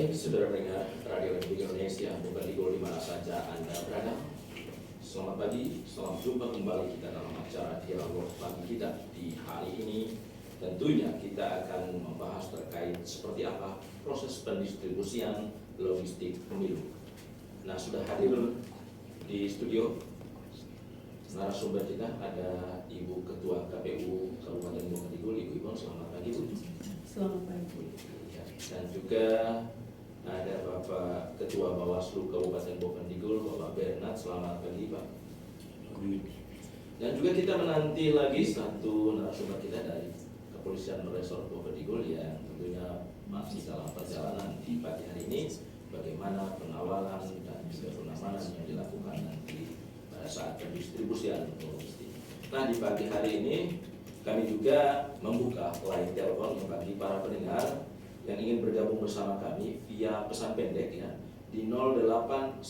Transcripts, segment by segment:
Baik, saudara pendengar Radio Republik Indonesia, bukan di di mana saja Anda berada. Selamat pagi, selamat jumpa kembali kita dalam acara dialog pagi kita di hari ini. Tentunya kita akan membahas terkait seperti apa proses pendistribusian logistik pemilu. Nah, sudah hadir di studio narasumber kita ada Ibu Ketua KPU Kabupaten Bovendigul, Ibu Ibon. Selamat pagi, Bu. Selamat pagi. Dan juga ada Bapak Ketua Bawaslu Kabupaten Bovendigul, Bapak Bernard. Selamat pagi, Pak. Dan juga kita menanti lagi satu narasumber kita dari Kepolisian Resort Bovendigul yang tentunya masih dalam perjalanan di pagi hari ini. Bagaimana pengawalan dan juga pengamanan yang dilakukan nanti pada saat pendistribusian logistik. Nah, di pagi hari ini kami juga membuka line telepon bagi para pendengar yang ingin bergabung bersama kami via pesan pendek ya di 0811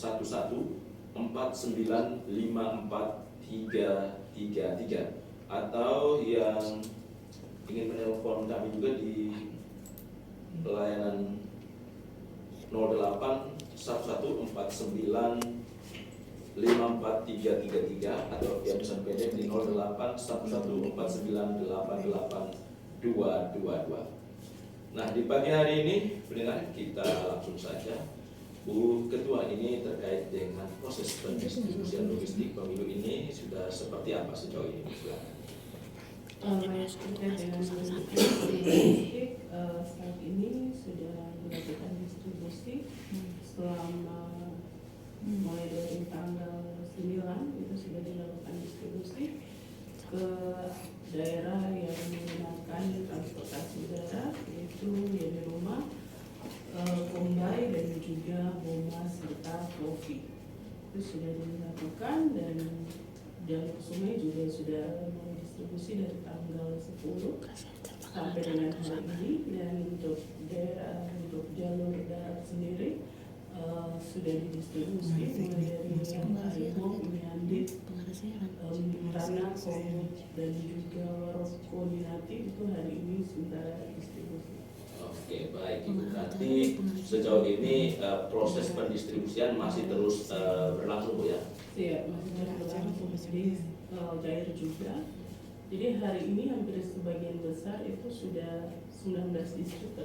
4954333 atau yang ingin menelpon kami juga di layanan 0811495433 atau via pesan pendek di 0811498822. Nah, di pagi hari ini pendengar kita langsung saja. Bu Ketua, ini terkait dengan proses pendistribusian logistik pemilu ini sudah seperti apa sejauh ini? Silakan. Terkait dengan logistik saat ini sudah dilakukan distribusi selama mulai dari tanggal 9 itu sudah dilakukan distribusi ke daerah yang menggunakan transportasi udara, yaitu Yeni Rumah, Kombai, dan juga Boma serta Profi. Itu sudah dilakukan dan Jalur Sungai juga sudah mendistribusi dari tanggal 10 sampai dengan hari ini. Dan untuk daerah untuk jalur darat sendiri sudah didistribusi mulai dari yang Aibong, Miandit, Tanah, Komut, dan juga Koordinati itu hari ini sudah distribusi. Oke, baik Ibu. Nanti sejauh ini proses pendistribusian masih terus berlangsung, Bu ya? Iya, masih berlangsung di daerah juga. Jadi hari ini hampir sebagian besar itu sudah 19 distrik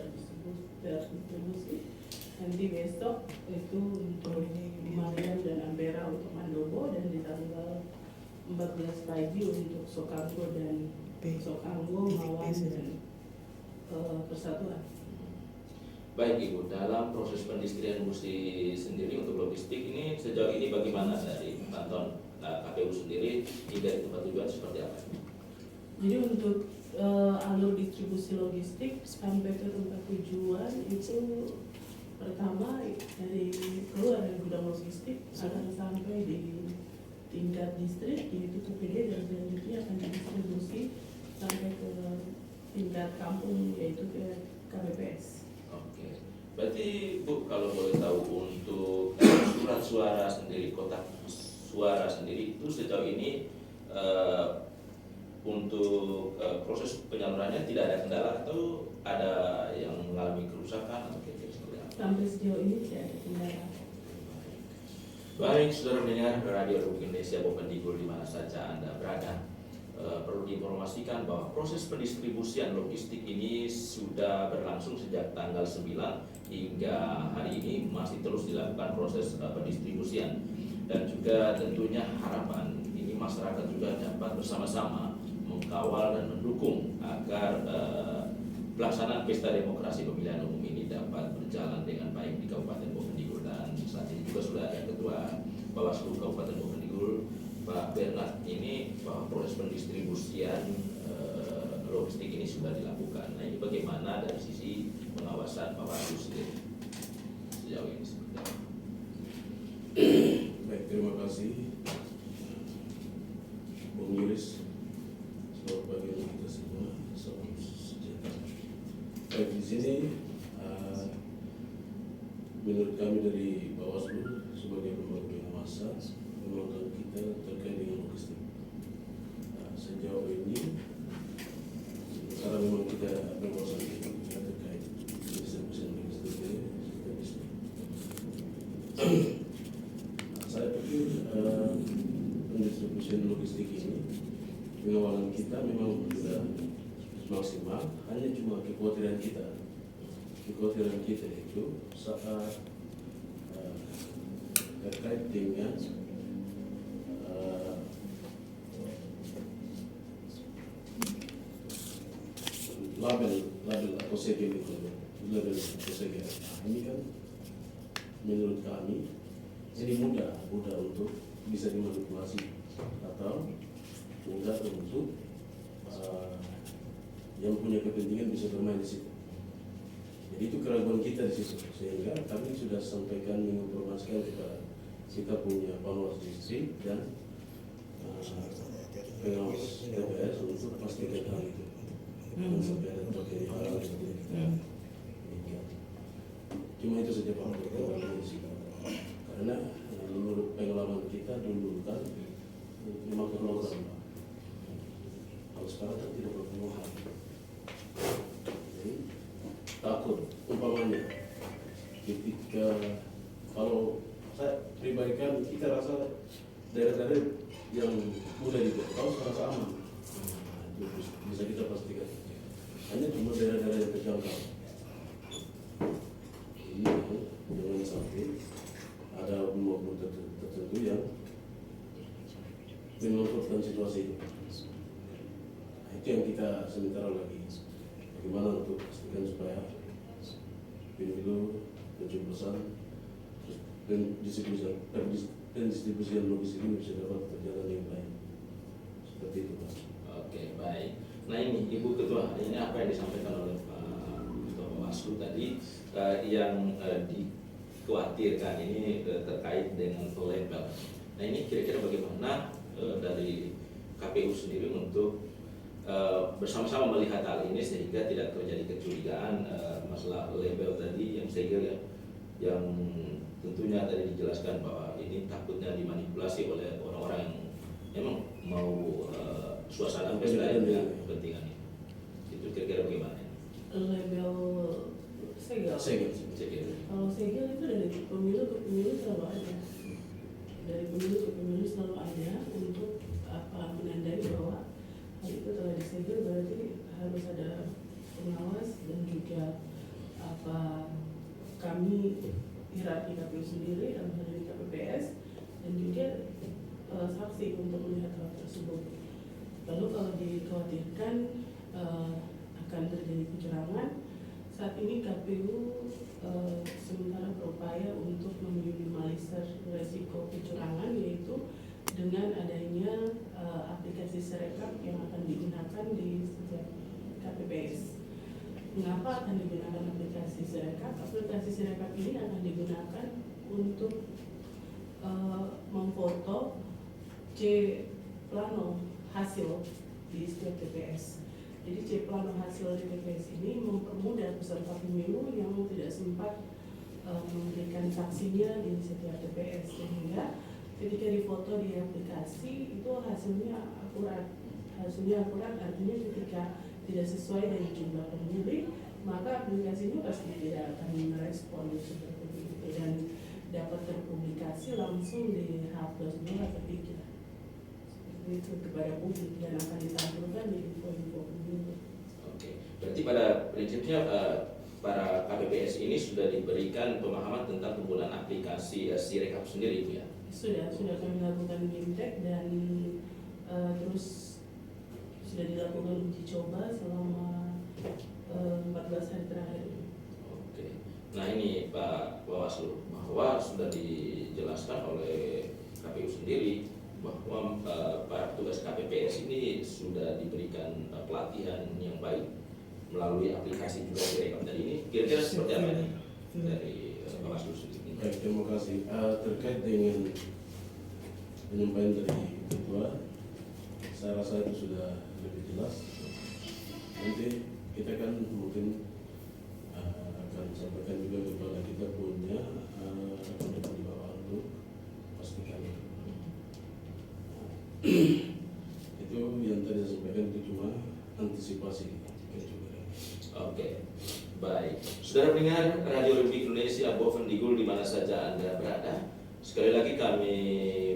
terdistribusi. Nanti besok itu untuk Mariam dan Ampera untuk Mandobo, dan di tanggal 14 pagi untuk Sokanggo dan Mawan dan Persatuan. Baik Ibu, dalam proses pendistribusi sendiri untuk logistik ini sejauh ini bagaimana dari pantauan KPU sendiri hingga di tempat tujuan seperti apa? Jadi untuk alur distribusi logistik sampai ke tempat tujuan itu pertama dari keluar dari gudang logistik akan sampai di tingkat distrik yaitu KPD, dan selanjutnya akan didistribusi sampai ke tingkat kampung yaitu ke KPPS. Oke, berarti Bu kalau boleh tahu untuk surat suara sendiri, kotak suara sendiri itu sejauh ini untuk proses penyalurannya tidak ada kendala atau ada yang mengalami kerusakan atau kira-kira seperti apa? Sampai sejauh ini tidak ada kendala. Baik, saudara pendengar Radio Republik Indonesia Bovendigul di mana saja Anda berada, perlu diinformasikan bahwa proses pendistribusian logistik ini sudah berlangsung sejak tanggal 9 hingga hari ini masih terus dilakukan proses pendistribusian, dan juga tentunya harapan ini masyarakat juga dapat bersama-sama mengkawal dan mendukung agar pelaksanaan pesta demokrasi pemilihan umum ini dapat berjalan dengan baik di Kabupaten Bovendigul. Dan saat ini juga sudah ada Ketua Bawaslu Kabupaten Bovendigul, Pak Bernard, ini bahwa proses pendistribusian logistik ini sudah dilakukan. Nah, ini bagaimana dari sisi pengawasan Bawaslu sendiri sejauh ini seperti apa? Baik, terima kasih Bung Yuris. Selamat pagi untuk kita semua. Salam sejahtera. Baik, di sini menurut kami dari Bawaslu sebagai lembaga pengawasan menurut kita terkait dengan logistik. Sejauh ini karena memang kita pengawasan kita terkait distribusi logistik Saya pikir pendistribusian logistik ini pengawalan kita memang sudah maksimal, hanya cuma kekhawatiran kita itu saat terkait dengan label atau segel itu, label atau segel. Ini kan menurut kami ini mudah untuk bisa dimanipulasi atau mudah untuk yang punya kepentingan bisa bermain di situ. Jadi itu keraguan kita di situ, sehingga kami sudah sampaikan menginformasikan kepada kita punya pengawas distrik dan pengawas TPS untuk pastikan hal itu. Jangan sampai ada terjadi hal seperti itu. Cuma itu saja Pak, karena menurut pengalaman kita dulu kan memang keperluan. Kalau sekarang kan tidak berkeluhan. Jadi takut umpamanya ketika kalau saya pribadi kan kita rasa daerah-daerah yang mudah dijangkau serasa aman. Itu bisa kita pastikan. Hanya cuma daerah-daerah yang terjangkau. Ini jangan sampai ada oknum tertentu yang memanfaatkan situasi itu. Itu yang kita sementara lagi bagaimana untuk pastikan supaya pemilu pencoblosan dan distribusian logistik ini bisa dapat berjalan dengan baik. Seperti itu Pak. Oke, baik. Nah ini Ibu Ketua, ini apa yang disampaikan oleh Pak Ketua Bawaslu tadi yang dikhawatirkan ini terkait dengan label. Nah ini kira-kira bagaimana dari KPU sendiri untuk bersama-sama melihat hal ini sehingga tidak terjadi kecurigaan masalah label tadi yang segel yang tentunya tadi dijelaskan bahwa ini takutnya dimanipulasi oleh orang-orang yang memang mau suasana pesta dengan kepentingan ini. Itu kira-kira bagaimana? Label segel. Kalau segel itu dari pemilu ke pemilu selalu ada. Dari pemilu ke pemilu selalu ada untuk menandai bahwa hal itu telah disegel, berarti harus ada pengawas dan juga kami hierarki KPU sendiri dalam hal ini KPPS dan juga saksi untuk melihat hal tersebut. Lalu kalau dikhawatirkan akan terjadi kecurangan, saat ini KPU sementara berupaya untuk meminimalisir resiko kecurangan, yaitu dengan adanya aplikasi Sirekap yang akan digunakan di setiap KPPS. Mengapa akan digunakan aplikasi Sirekap? Aplikasi Sirekap ini akan digunakan untuk memfoto C plano hasil di setiap TPS. Jadi C plano hasil di TPS ini mempermudah peserta pemilu yang tidak sempat memberikan saksinya di setiap TPS, sehingga ketika difoto di aplikasi itu hasilnya akurat. Hasilnya akurat artinya ketika tidak sesuai dengan jumlah pemilih, maka aplikasinya pasti tidak akan merespon seperti itu dan dapat terpublikasi langsung di H+2 atau 3 seperti itu kepada publik dan akan ditampilkan di info-info pemilu. Oke, berarti pada prinsipnya para KPPS ini sudah diberikan pemahaman tentang penggunaan aplikasi Sirekap sendiri, Bu ya? Sudah kami lakukan bimtek dan terus sudah dilakukan uji coba selama 14 hari terakhir. Oke, nah ini Pak Bawaslu, bahwa sudah dijelaskan oleh KPU sendiri bahwa para petugas KPPS ini sudah diberikan pelatihan yang baik melalui aplikasi juga Sirekap tadi ini. Kira-kira seperti apa nih dari Bawaslu sendiri? Baik, terima kasih. Terkait dengan penyampaian dari Ketua, saya rasa itu sudah lebih jelas. Nanti kita kan mungkin akan sampaikan juga kepada kita punya rekan-rekan di bawah untuk pastikan itu yang tadi saya sampaikan itu cuma antisipasi kita juga. Oke, baik. Saudara pendengar Radio Republik Indonesia, Boven Digul di mana saja Anda berada. Sekali lagi kami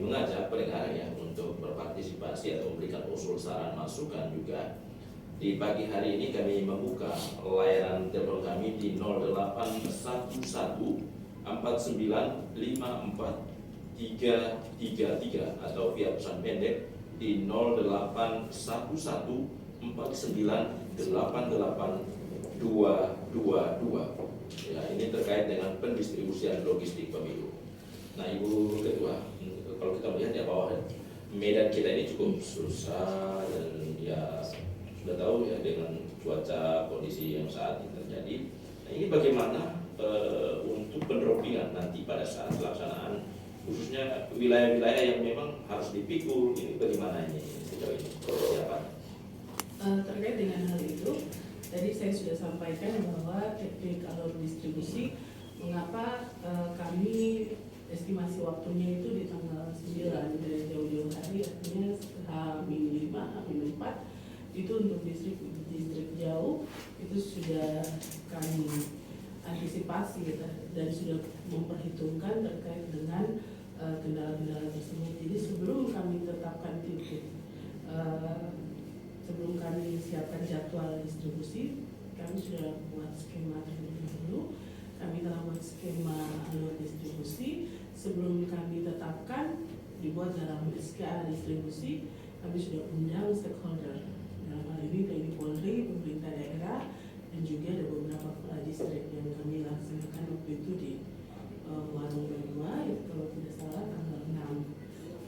mengajak pendengar ya untuk berpartisipasi atau memberikan usul, saran, masukan juga. Di pagi hari ini kami membuka layanan telepon kami di 0811 4954 333 atau via pesan pendek di 0811 4988 222. Ya, ini terkait dengan pendistribusian logistik pemilu. Nah, Ibu Ketua, kalau kita melihat ya bahwa medan kita ini cukup susah dan ya sudah tahu ya dengan cuaca kondisi yang saat ini terjadi. Nah, ini bagaimana untuk pendampingan nanti pada saat pelaksanaan, khususnya wilayah-wilayah yang memang harus dipikul, ini bagaimana ini sejauh ini persiapan? Terkait dengan hal itu, tadi saya sudah sampaikan bahwa teknik alur distribusi, mengapa kami estimasi waktunya itu di tanggal 9 dari jauh-jauh hari, artinya H-5, H-4 itu untuk distrik jauh itu sudah kami antisipasi dan sudah memperhitungkan terkait dengan kendala-kendala tersebut. Jadi sebelum kami tetapkan titik, sebelum kami siapkan jadwal distribusi, kami sudah buat skema terlebih dahulu. Kami telah buat skema alur distribusi. Sebelum kami tetapkan, dibuat dalam SKA distribusi, kami sudah undang stakeholder. Dalam hal ini TNI Polri, pemerintah daerah, dan juga ada beberapa kepala distrik yang kami laksanakan waktu itu di Warung Berdua, itu kalau tidak salah tanggal 6.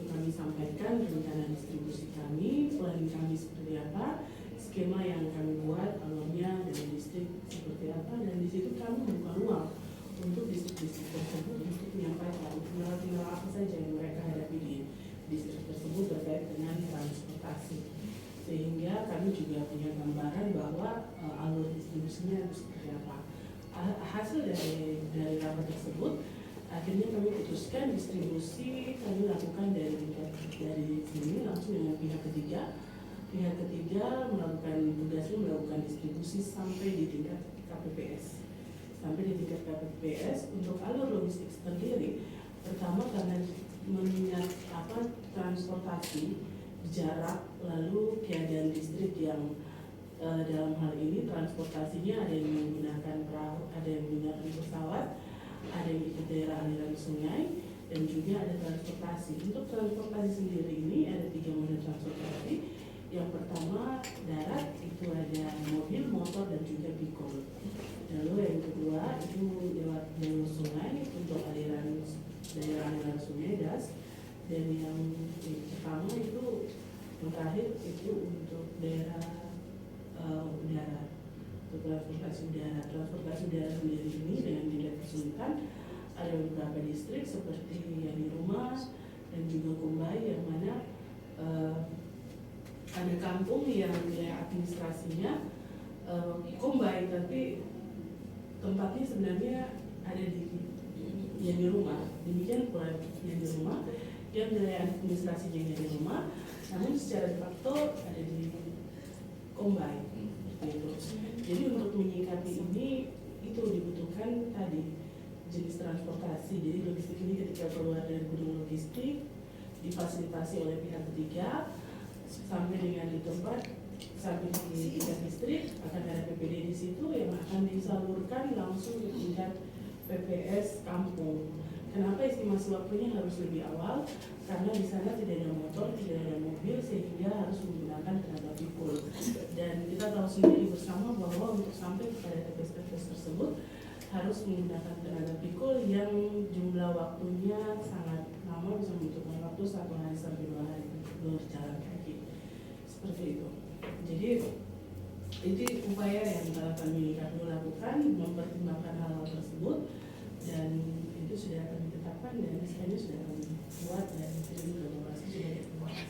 Kami sampaikan rencana distribusi kami, planning kami seperti apa, skema yang kami buat alurnya dari distrik seperti apa, dan di situ kami membuka ruang untuk distrik-distrik tersebut untuk menyampaikan kendala-kendala apa saja yang mereka hadapi di distrik tersebut terkait dengan transportasi. Sehingga kami juga punya gambaran bahwa alur distribusinya harus seperti apa. Hasil dari rapat tersebut, akhirnya kami putuskan distribusi kami lakukan dari sini langsung dengan pihak ketiga. Pihak ketiga tugasnya melakukan distribusi sampai di tingkat KPPS. Sampai di tingkat KPPS untuk alur logistik sendiri, pertama karena mengingat transportasi jarak, lalu keadaan distrik yang dalam hal ini transportasinya ada yang menggunakan perahu, ada yang menggunakan pesawat, ada yang ikut daerah aliran sungai, dan juga ada transportasi. Untuk transportasi sendiri ini ada 3 moda transportasi. Yang pertama darat, itu ada mobil, motor, dan juga pikul. Lalu yang kedua itu lewat jalur sungai untuk aliran daerah aliran sungai das. Dan yang pertama itu yang terakhir itu untuk daerah udara, untuk transportasi udara. Transportasi udara sendiri ini dengan tingkat kesulitan ada beberapa distrik seperti Yani Rumah dan juga Kumbai, yang mana ada kampung yang wilayah administrasinya Kumbai, tapi tempatnya sebenarnya ada di Yani Rumah. Demikian pula Yani Rumah yang wilayah administrasinya Yani Rumah, namun secara de facto ada di Kumbai. Jadi untuk menyikapi ini itu dibutuhkan tadi jenis transportasi. Jadi logistik ini ketika keluar dari gudang logistik difasilitasi oleh pihak ketiga sampai dengan di tempat, sampai di tingkat distrik akan ada PPD di situ yang akan disalurkan langsung ke tingkat PPS kampung. Kenapa estimasi waktunya harus lebih awal? Karena di sana tidak ada motor, tidak ada mobil, sehingga harus menggunakan tenaga pikul. Dan kita tahu sendiri bersama bahwa untuk sampai kepada TPS-TPS tersebut harus menggunakan tenaga pikul yang jumlah waktunya sangat lama, bisa membutuhkan waktu 1 hari sampai 2 hari untuk berjalan kaki. Seperti itu. Jadi itu upaya yang telah kami lakukan, mempertimbangkan hal tersebut, dan itu sudah kami tetapkan dan SK-nya sudah kami buat dan kirim ke lokasi sudah dibuat.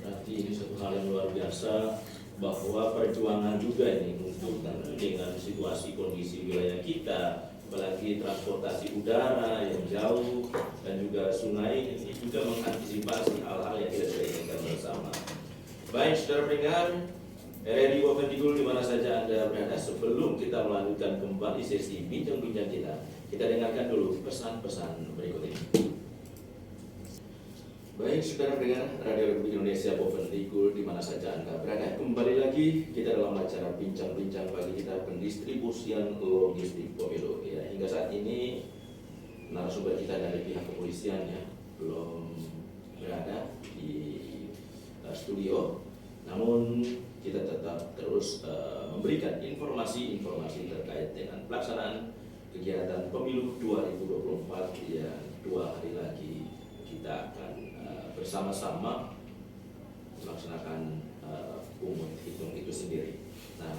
Berarti ini satu hal yang luar biasa, bahwa perjuangan juga ini untuk dengan situasi kondisi wilayah kita, apalagi transportasi udara yang jauh dan juga sungai, ini juga mengantisipasi hal-hal yang tidak kita inginkan bersama. Baik, saudara pendengar RRI Wapendigul di mana saja Anda berada, sebelum kita melanjutkan kembali sesi bincang-bincang kita dengarkan dulu pesan-pesan berikut ini. Baik, saudara pendengar Radio Republik Indonesia Bovendigul di mana saja Anda berada, kembali lagi kita dalam acara bincang-bincang bagi kita pendistribusian logistik pemilu. Ya, hingga saat ini narasumber kita dari pihak kepolisian ya belum berada di studio, namun kita tetap terus memberikan informasi-informasi terkait dengan pelaksanaan kegiatan pemilu 2024 yang 2 hari lagi kita akan bersama-sama melaksanakan pungut hitung itu sendiri. Nah,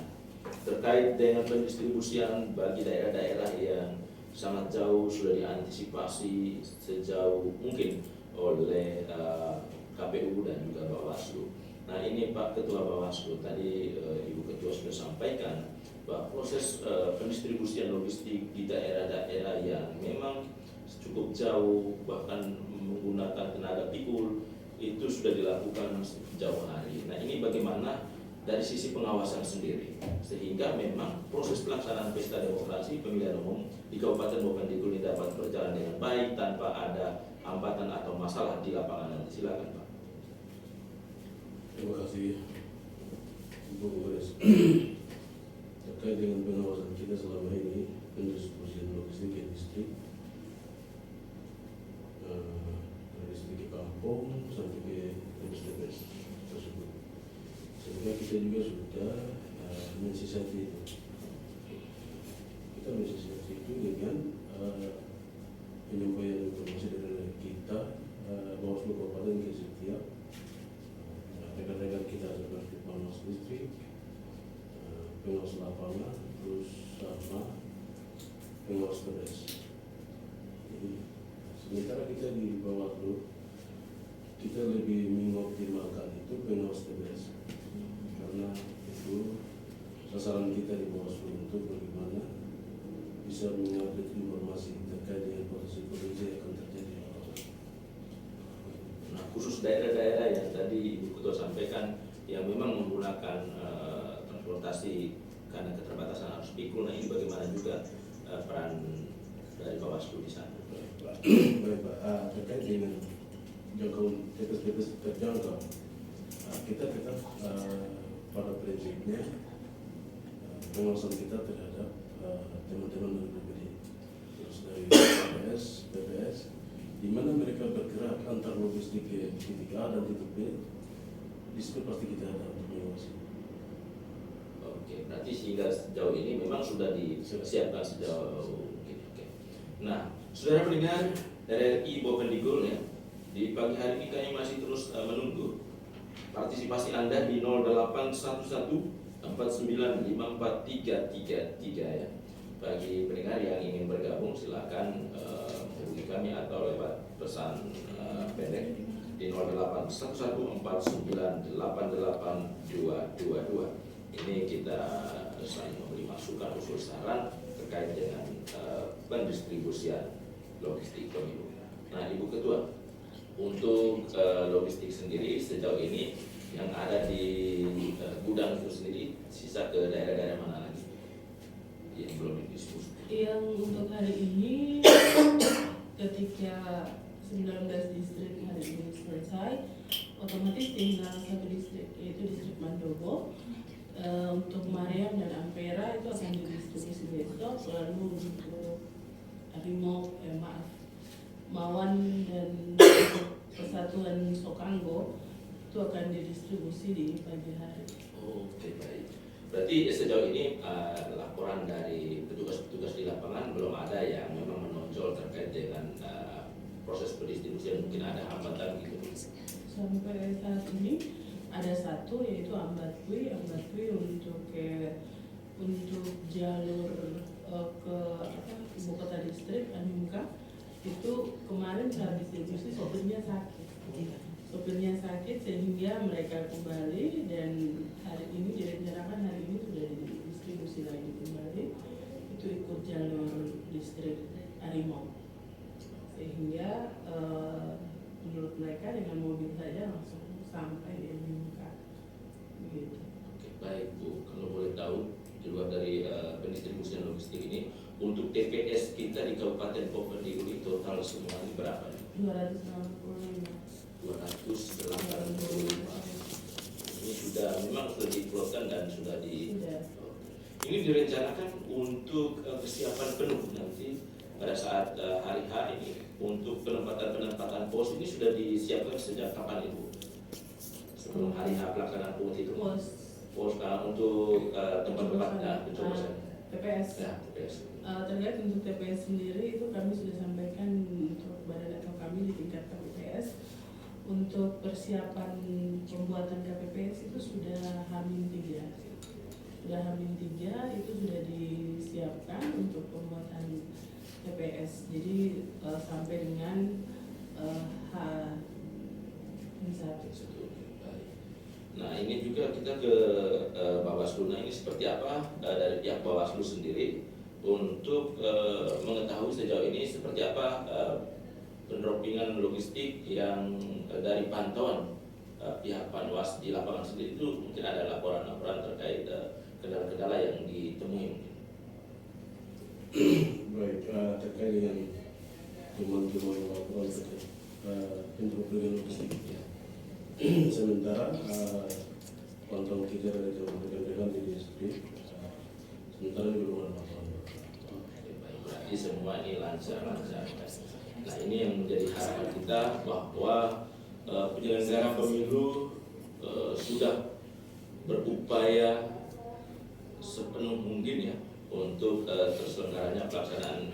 terkait dengan pendistribusian bagi daerah-daerah yang sangat jauh sudah diantisipasi sejauh mungkin oleh KPU dan juga Bawaslu. Nah, ini Pak Ketua Bawaslu tadi Ibu Ketua sudah sampaikan bahwa proses pendistribusian logistik di daerah-daerah yang memang cukup jauh bahkan menggunakan tenaga pikul itu sudah dilakukan jauh hari. Nah, ini bagaimana dari sisi pengawasan sendiri sehingga memang proses pelaksanaan pesta demokrasi pemilihan umum di Kabupaten Bovendigul ini dapat berjalan dengan baik tanpa ada hambatan atau masalah di lapangan. Nanti silakan Pak. Terima kasih Bu Gores. Terkait dengan pengawasan kita selama ini pendistribusian logistik ke distrik, dari segi kampung sampai ke TPS tersebut, sehingga kita juga sudah mensiasati itu. Kita mensiasati itu dengan penyampaian informasi dari kita Bawaslu Kabupaten ke setiap rekan-rekan kita seperti pengawas distrik, pengawas lapangan, terus sama pengawas TPS. Jadi sementara kita di Bawaslu kita lebih mengoptimalkan itu pengawas TPS karena itu sasaran kita di Bawaslu untuk bagaimana bisa mengupdate informasi terkait dengan potensi-potensi yang akan terjadi. Nah, khusus daerah-daerah yang tadi Ibu Ketua sampaikan yang memang menggunakan transportasi karena keterbatasan arus pikul, nah ini bagaimana juga peran dari Bawaslu di sana? Baik Pak, terkait dengan jangkauan TPS terjangkau, kita tetap pada prinsipnya pengawasan kita terhadap teman-teman dari BPD, terus dari PPS, di mana mereka bergerak antar logistik ke titik A dan titik B, di situ pasti kita ada untuk mengawasi. Oke, berarti sehingga sejauh ini memang sudah disiapkan sejauh ini. Oke. Nah, saudara pendengar RRI Bovendigul ya, di pagi hari ini kami masih terus menunggu partisipasi Anda di 0811 495433 ya. Bagi pendengar yang ingin bergabung silakan hubungi kami atau lewat pesan pendek di 081149882222. Ini kita saling memberi masukan usul saran terkait dengan pendistribusian logistik pemilu. Nah, Ibu Ketua, untuk logistik sendiri sejauh ini yang ada di gudang itu sendiri sisa ke daerah-daerah mana lagi yang belum didistribusi? Yang untuk hari ini ketika 19 distrik hari ini selesai, otomatis tinggal 1 distrik, yaitu distrik Mandobo. Untuk Mariam dan Ampera itu akan didistribusi besok, lalu untuk Mawan dan Persatuan Sokanggo itu akan didistribusi di pagi hari. Oke, baik. Berarti sejauh ini laporan dari petugas-petugas di lapangan belum ada yang memang menonjol terkait dengan proses pendistribusian, mungkin ada hambatan gitu. Sampai saat ini ada 1 yaitu Ambatwi untuk jalur ke ibu kota distrik Anungka. Itu kemarin saat distribusi sopirnya sakit sehingga mereka kembali, dan hari ini direncanakan hari ini sudah didistribusi lagi kembali, itu ikut jalur distrik Harimau, sehingga menurut mereka dengan mobil saja langsung sampai di Anungka begitu. Oke, baik Bu, kalau boleh tahu di luar dari pendistribusian logistik ini, untuk TPS kita di Kabupaten Bovendigul semua ini berapa nih? 265. 285. Ini memang sudah diplotkan dan sudah Sudah. ini direncanakan untuk kesiapan penuh nanti pada saat hari H ini untuk penempatan pos ini sudah disiapkan sejak kapan Ibu? Sebelum hari H pelaksanaan pungut itu. Pos untuk tempat-tempat pencoblosan. TPS. Ya, TPS. Terkait untuk TPS sendiri itu kami sudah sampaikan untuk badan atau kami di tingkat KPPS untuk persiapan pembuatan KPPS itu sudah H-3. Sudah H-3 itu sudah disiapkan untuk pembuatan TPS. Jadi sampai dengan H-1. Nah ini juga kita ke Bawaslu. Nah ini seperti apa dari pihak Bawaslu sendiri untuk mengetahui sejauh ini seperti apa pendampingan logistik yang dari pantauan pihak Panwas di lapangan sendiri itu mungkin ada laporan-laporan terkait kendala-kendala yang ditemui. Baik, terkait dengan teman-teman laporan terkait pendampingan logistik. Sementara pantauan kita dari teman-teman di DSP sementara ini belum ada laporan. Berarti semua ini lancar-lancar. Nah ini yang menjadi harapan kita bahwa penyelenggara pemilu sudah berupaya sepenuh mungkin ya untuk terselenggaranya pelaksanaan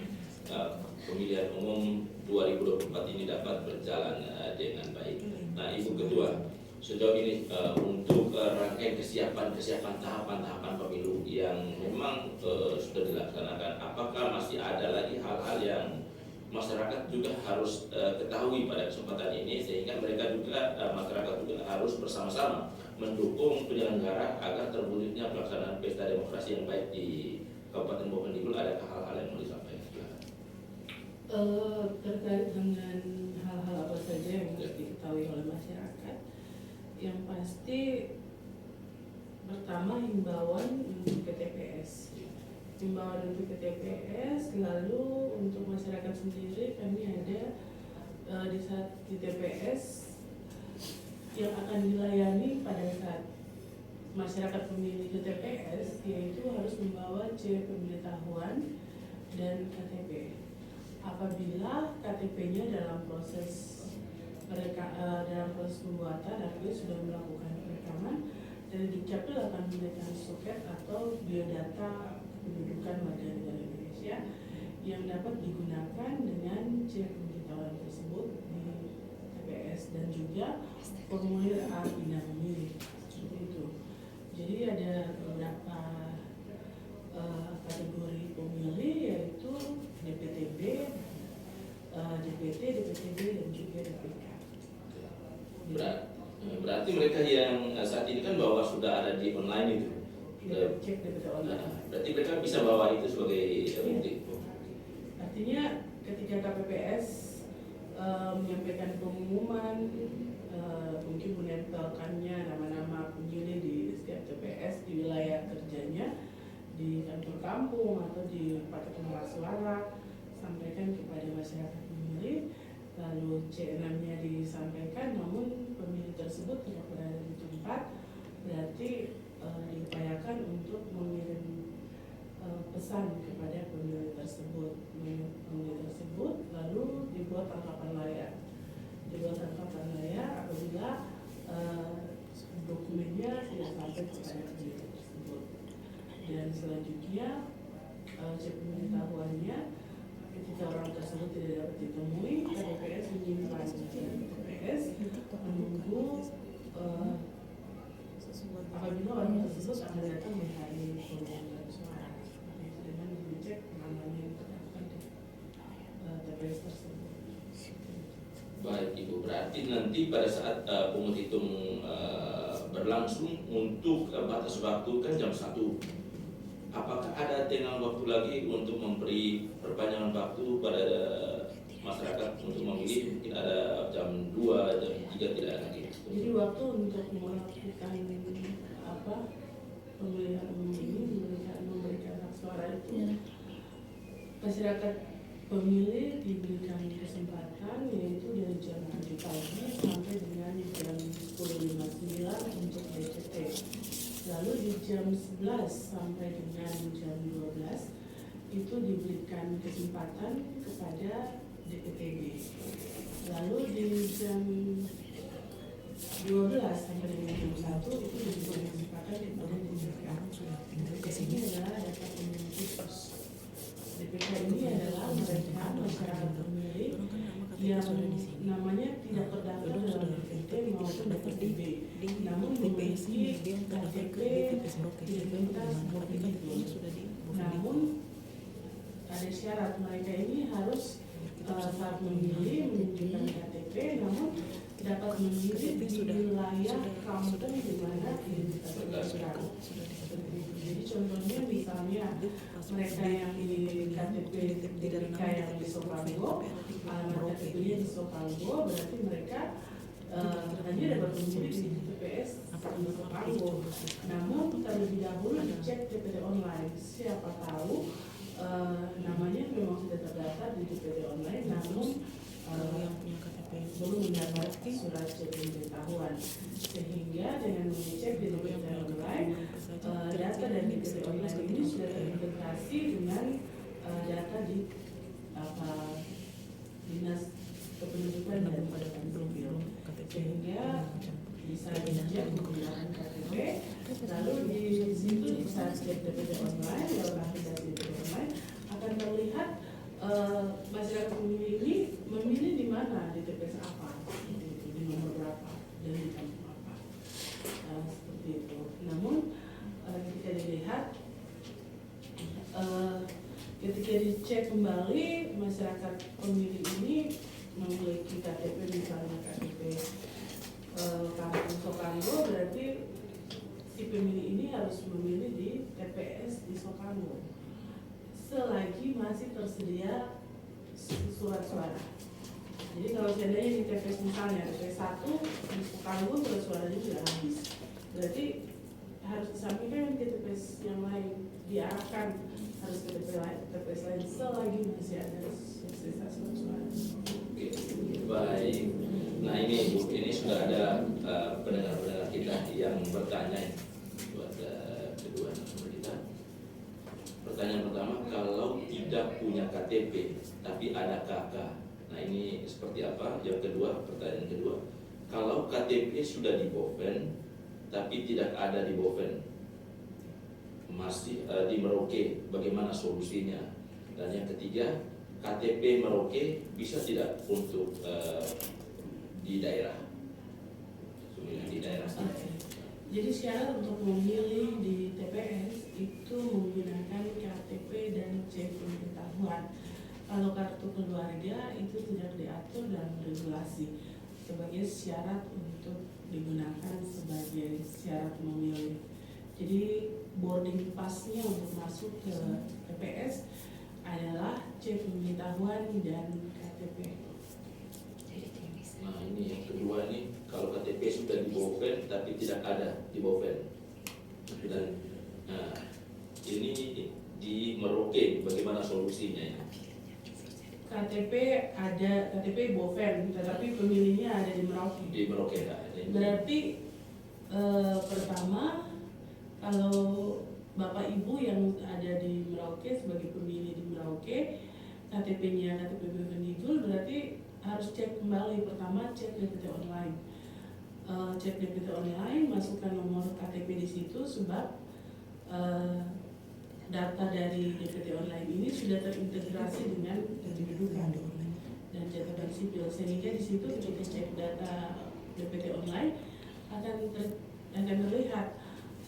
pemilihan umum 2024 ini dapat berjalan dengan baik. Nah Ibu Ketua, sejauh ini untuk rangkaian kesiapan tahapan-tahapan pemilu yang memang sudah dilaksanakan, apakah masih ada lagi hal-hal yang masyarakat juga harus ketahui pada kesempatan ini sehingga mereka juga masyarakat juga harus bersama-sama mendukung penyelenggara agar terwujudnya pelaksanaan pesta demokrasi yang baik di Kabupaten Bovendigul? Adakah hal-hal yang mau disampaikan? Terkait dengan hal-hal apa saja yang harus diketahui oleh masyarakat, yang pasti pertama himbauan untuk ke TPS. Himbauan untuk ke TPS, lalu untuk masyarakat sendiri kami ada di TPS yang akan dilayani pada saat masyarakat pemilih ke TPS, yaitu harus membawa C pemberitahuan dan KTP. Apabila KTP-nya dalam proses pembuatan, artinya sudah melakukan perekaman, dari Dukcapil akan memberikan suket atau biodata kependudukan warga negara Indonesia yang dapat digunakan dengan C pemberitahuan tersebut di TPS, dan juga formulir A pindah pemilih seperti itu. Jadi ada beberapa kategori pemilih, yaitu DPTB, DPT, DPTB, dan juga DPK. Berarti mereka yang saat ini kan bahwa sudah ada di online itu. Cek DPT online. Berarti mereka bisa bawa itu sebagai bukti. Artinya ketika KPPS menyampaikan pengumuman, mungkin menempelkannya nama-nama pemilih di setiap TPS di wilayah kerjanya, di kantor kampung atau di paket pengeras suara, sampaikan kepada masyarakat pemilih, lalu C6-nya disampaikan, namun pemilih tersebut tidak berada di tempat, berarti diupayakan untuk mengirim pesan kepada pemilih tersebut, lalu dibuat tangkapan layar. Apabila dokumennya tidak sampai kepada pemilih tersebut. Dan selanjutnya cek pemberitahuannya ketika orang tersebut tidak dapat ditemui, KPPS menyimpan TPS menunggu apabila orang tersebut akan datang di hari pemungutan suara dengan dicek namanya yang terdaftar di TPS tersebut. Baik Ibu, berarti nanti pada saat pungut hitung berlangsung untuk batas waktu kan jam 1. Apakah ada tenggang waktu lagi untuk memberi perpanjangan waktu pada masyarakat untuk memilih? Mungkin ada jam 2, jam 3 tidak ada lagi. Jadi waktu untuk melakukan pemilihan umum ini, memberikan hak suara itu, masyarakat pemilih diberikan kesempatan yaitu dari jam 7 pagi sampai dengan jam 10.59 untuk DCT. Lalu di jam 11 sampai dengan jam 12 itu diberikan kesempatan kepada DPTB. Lalu di jam 12 sampai dengan jam 1 itu diberikan kesempatan kepada DPK. DPK ini adalah data pemilih khusus. DPK ini adalah mereka masyarakat pemilih yang namanya tidak terdaftar dalam DPT maupun DPTB, namun memiliki KTP identitas individu. Namun ada syarat, mereka ini harus saat memilih menunjukkan KTP, namun dapat memilih di wilayah kampung di mana identitas terdaftar. Jadi contohnya misalnya mereka yang di KTP DPK yang di Sopango, alamat KTP-nya di Sopango, berarti mereka hanya dapat memilih di TPS di Sopango. Namun terlebih dahulu dicek TPT online, siapa tahu namanya memang sudah terdaftar di TPT online, namun belum mendapat surat cek pemberitahuan, sehingga dengan mengecek di TPT online data dari TPT online ini sudah terintegrasi dengan data di dinas kependudukan dan catatan sipil, sehingga bisa dicek menggunakan KTP. Lalu di situ di saat cek TPT online lewat aplikasi TPT online akan terlihat masyarakat pemilih ini memilih di mana, di TPS apa, di nomor berapa, dan di kampung apa, seperti itu. Namun ketika dilihat, ketika dicek kembali masyarakat pemilih ini memiliki KTP, misalnya KTP kampung Sopango, berarti si pemilih ini harus memilih di TPS di Sopango selagi masih tersedia surat suara. Jadi kalau seandainya di TPS misalnya TPS 1 di Sopango surat suaranya sudah habis, berarti harus disampaikan ke TPS yang lain, diarahkan harus ke TPS lain selagi masih ada sisa surat suara. Oke, baik. Nah ini Bu, ini sudah ada pendengar-pendengar kita yang bertanya buat kedua narasumber kita. Pertanyaan pertama, kalau tidak punya KTP tapi ada KK, nah ini seperti apa? Yang kedua, pertanyaan kedua, kalau KTP sudah di Boven tapi tidak ada di Boven, masih di Merauke, bagaimana solusinya? Dan yang ketiga, KTP Merauke bisa tidak untuk di daerah? Di daerah. Jadi syarat untuk memilih di TPS itu menggunakan KTP dan cek pemberitahuan. Kalau kartu keluarga itu tidak diatur dalam regulasi sebagai syarat untuk digunakan sebagai syarat memilih. Jadi boarding pass-nya untuk masuk ke TPS adalah cek pemberitahuan dan KTP. Nah ini yang kedua nih, kalau KTP sudah di Boven tapi tidak ada di Boven, dan nah, ini di Merauke, bagaimana solusinya ya? KTP ada, KTP Boven, tetapi pemilihnya ada di Merauke. Di Merauke ada. Berarti pertama, kalau Bapak Ibu yang ada di Merauke sebagai pemilih di Merauke, KTP-nya KTP Bevendigul, berarti harus cek kembali. Pertama cek DPT online, cek DPT online, masukkan nomor KTP di situ, sebab data dari DPT online ini sudah terintegrasi dengan kependudukan dan catatan sipil, sehingga di situ ketika cek data DPT online akan terlihat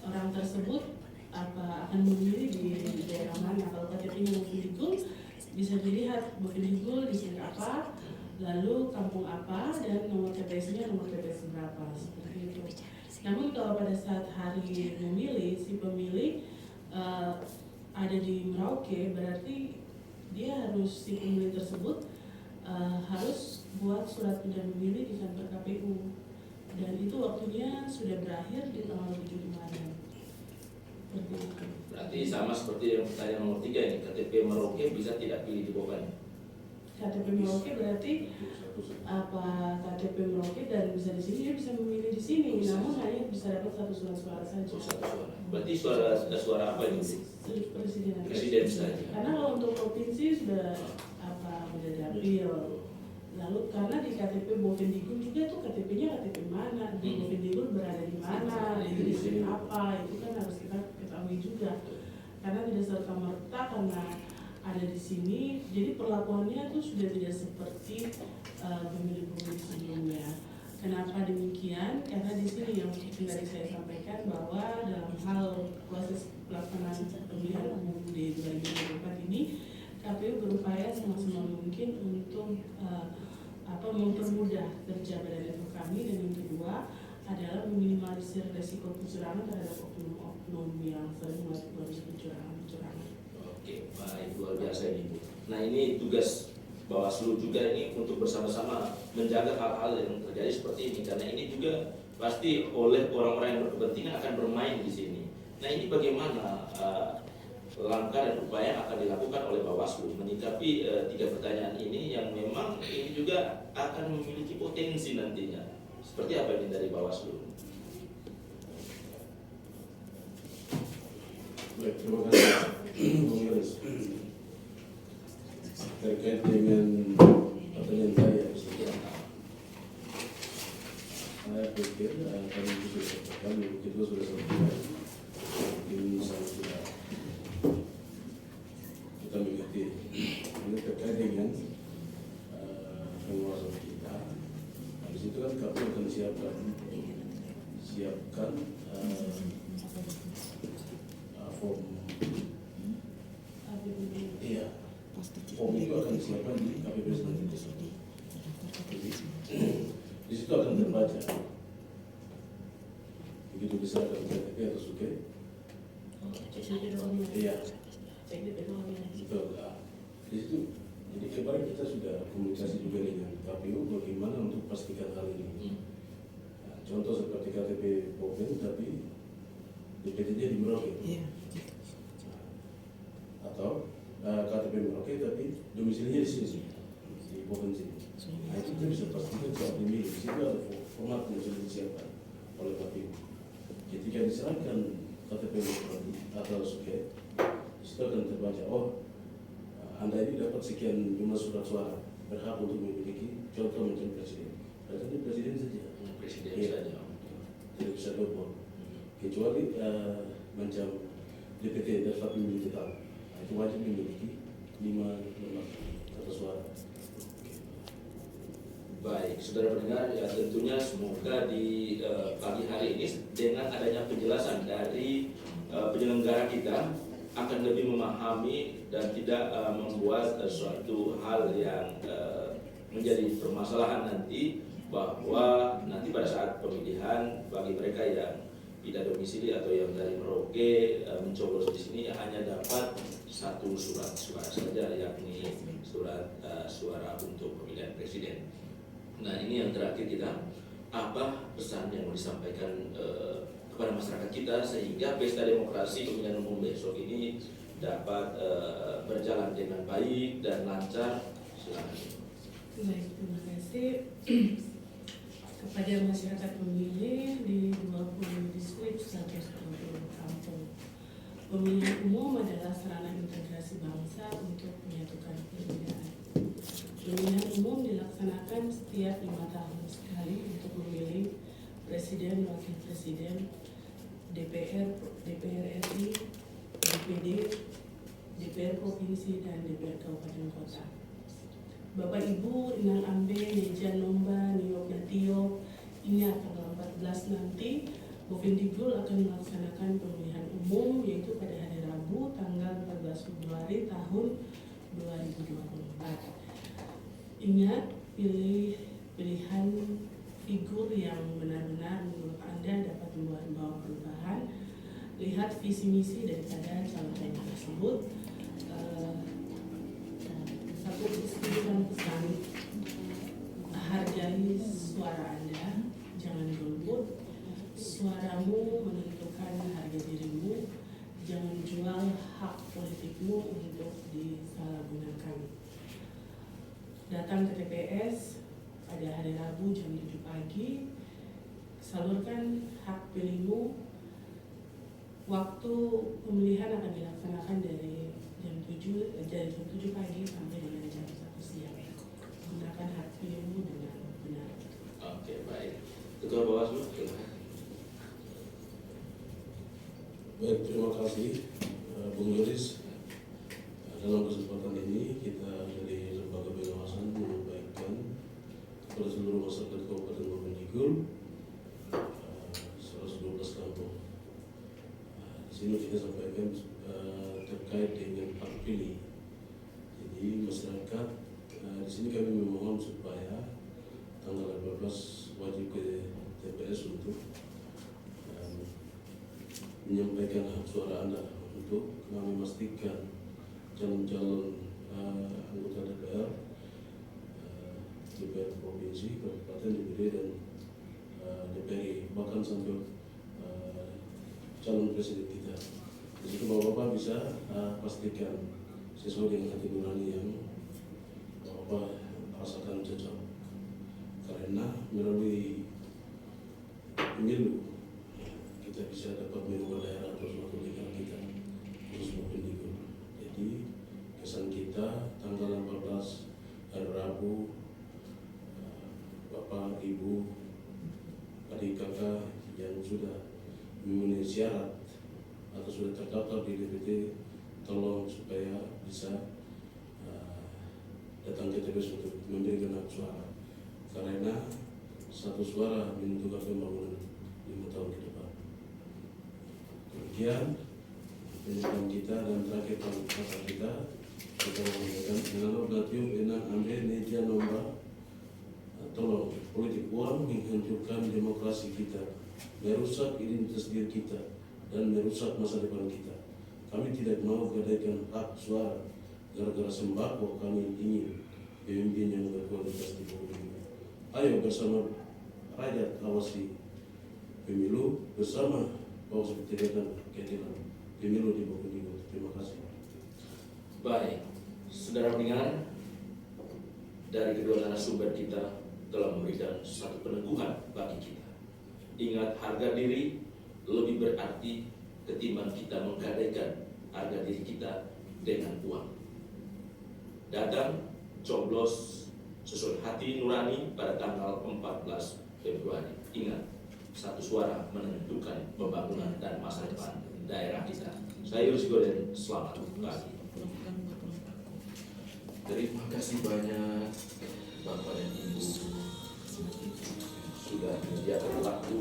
orang tersebut akan memilih di daerah mana. Kalau KTP-nya Bevendigul, bisa dilihat Bevendigul di sini apa, lalu kampung apa, dan nomor TPS-nya nomor TPS berapa, seperti itu. Namun kalau pada saat hari memilih, si pemilih ada di Merauke, berarti dia harus, si pemilih tersebut harus buat surat pindah memilih di kantor KPU, dan itu waktunya sudah berakhir di tanggal 7 kemarin. Seperti itu. Berarti sama seperti yang pertanyaan nomor 3 ini, KTP Merauke bisa tidak pilih di Boven? KTP Merauke berarti apa KTP Merauke dan bisa di sini dia bisa memilih di sini, namun hanya bisa dapat satu surat suara saja. Oh, satu suara. Berarti suara apa itu? Presiden saja. Karena kalau untuk provinsi sudah sudah dapil. Lalu karena di KTP Bovendigul juga tuh KTP-nya KTP mana, di Bovendigul berada di mana, di sini apa, itu kan harus kita ketahui juga. Karena tidak serta-merta karena ada di sini, jadi perlakuannya tuh sudah tidak seperti pemilih-pemilih sebelumnya. Kenapa demikian? Karena di sini yang tadi saya sampaikan bahwa dalam hal proses pelaksanaan pemilihan umum di 2024 ini, KPU berupaya semaksimal mungkin untuk mempermudah kerja badan kami, dan yang kedua adalah meminimalisir resiko kecurangan terhadap oknum-oknum yang sering melakukan kecurangan. Oke, baik, luar biasa ini Bu. Nah, ini tugas Bawaslu juga ini untuk bersama-sama menjaga hal-hal yang terjadi seperti ini, karena ini juga pasti oleh orang-orang yang berkepentingan akan bermain di sini. Nah, ini bagaimana langkah dan upaya yang akan dilakukan oleh Bawaslu menyikapi 3 pertanyaan ini yang memang ini juga akan memiliki potensi nantinya. Seperti apa ini dari Bawaslu? Baik, terima kasih Bung Yoris. Terkait dengan pertanyaan saya pikir kami juga sudah sampaikan, mungkin saya sudah kita mengerti. Ini terkait dengan penguasaan kita. Di situ kan kami akan siapkan form. Iya, form itu akan disiapkan di KPP sendiri. Di situ akan terbaca begitu bisa akan KTP atau suke. Iya, betul. Di situ, jadi kemarin kita sudah komunikasi juga dengan KPU bagaimana untuk pastikan hal ini. Nah, contoh seperti KTP Boven tapi DPT-nya di Merauke. Atau KTP Merauke tapi domisilinya di sini, di Boven sini. Nah, itu kita bisa pastikan saat dimilih. Di situ ada format yang sudah disiapkan oleh KPU. Ketika diserahkan KTP Merauke atau suke, di situ akan terbaca, Anda ini dapat sekian jumlah surat suara, berhak untuk memiliki contoh macam presiden. Berarti presiden saja. Presiden saja. Tidak bisa double. Kecuali macam DPT daftar pemilih tetap, itu wajib memiliki 5 kertas suara. Baik, saudara pendengar, ya tentunya semoga di pagi hari ini dengan adanya penjelasan dari penyelenggara kita akan lebih memahami dan tidak membuat suatu hal yang menjadi permasalahan nanti, bahwa nanti pada saat pemilihan bagi mereka yang tidak domisili atau yang dari Merauke mencoblos di sini hanya dapat 1 surat suara saja, yakni surat suara untuk pemilihan presiden. Nah, ini yang terakhir kita, apa pesan yang mau disampaikan kepada masyarakat kita sehingga pesta demokrasi pemilihan umum besok ini dapat berjalan dengan baik dan lancar. Silakan. Baik, terima kasih kepada masyarakat pemilih di 20 distrik 120 kampung. Pemilihan umum adalah sarana integrasi bangsa untuk menyatukan perbedaan. Pemilihan umum dilaksanakan setiap 5 tahun sekali untuk memilih presiden, wakil presiden, DPR RI, DPD, DPR provinsi, dan DPR kabupaten kota. Bapak Ibu Inang Ambe, Neja Nomba, Niyok Natio, ingat tanggal 14 nanti Bovendigul akan melaksanakan pemilihan umum, yaitu pada hari Rabu tanggal 14 Februari tahun 2024. Ingat, pilihan figur yang benar-benar menurut Anda dapat membawa perubahan. Lihat visi misi daripada calon tersebut. Satu pesan, hargai suara Anda, jangan golput. Suaramu menentukan harga dirimu, jangan jual hak politikmu untuk disalahgunakan. datang ke TPS pada hari Rabu jam 7 pagi, salurkan hak pilihmu. Waktu pemilihan akan dilaksanakan dari jam 7 pagi sampai dengan jam 1 siang. Gunakan hak pilihmu dengan benar. Oke, baik. Ketua Bawaslu, silakan. Baik, terima kasih Bung Yoris. Dalam kesempatan ini kita dari Lembaga Pengawasan menyampaikan kepada seluruh masyarakat Kabupaten Bovendigul 112 kampung. Di sini kita sampaikan terkait dengan hak pilih. Jadi masyarakat di sini kami memohon supaya tanggal 18 wajib ke TPS untuk menyampaikan hak suara Anda, untuk kami memastikan calon-calon anggota DPR, DPR Provinsi, Kabupaten, DPD, dan DPR, bahkan sampai calon presiden kita. Di situ Bapak-Bapak bisa pastikan sesuai dengan hati nurani yang Bapak rasakan cocok. Karena melalui pemilu kita bisa dapat merubah daerah atau suatu negara kita, khusus Bovendigul. Jadi kesan kita tanggal 14 hari Rabu, Bapak, Ibu, adik kakak yang sudah memenuhi syarat atau sudah terdaftar di DPT, tolong supaya bisa datang ke TPS untuk memberikan hak suara. Karena satu suara menentukan pembangunan 5 tahun ke depan. Kemudian penyelam kita dan terakhir kata kita menyampaikan mengenai Natium enang ambil media nomor tolong politik uang menghancurkan demokrasi kita, merusak identitas diri kita, dan merusak masa depan kita. Kami tidak mau gadaikan hak suara gara-gara sembako. Kami ingin pemimpin yang berkualitas di Bovendigul. Ayo bersama rakyat awasi pemilu bersama Bawaslu dan keadilan pemilu di Bovendigul. Terima kasih. Baik, saudara pendengar, dari kedua narasumber kita telah memberikan suatu peneguhan bagi kita. Ingat, harga diri lebih berarti ketimbang kita menggadaikan harga diri kita dengan uang. Datang, coblos sesuai hati nurani pada tanggal 14 Februari. Ingat, satu suara menentukan pembangunan dan masa depan daerah kita. Saya Yus Goden, selamat pagi. Terima kasih banyak Bapak dan Ibu sudah menyediakan waktu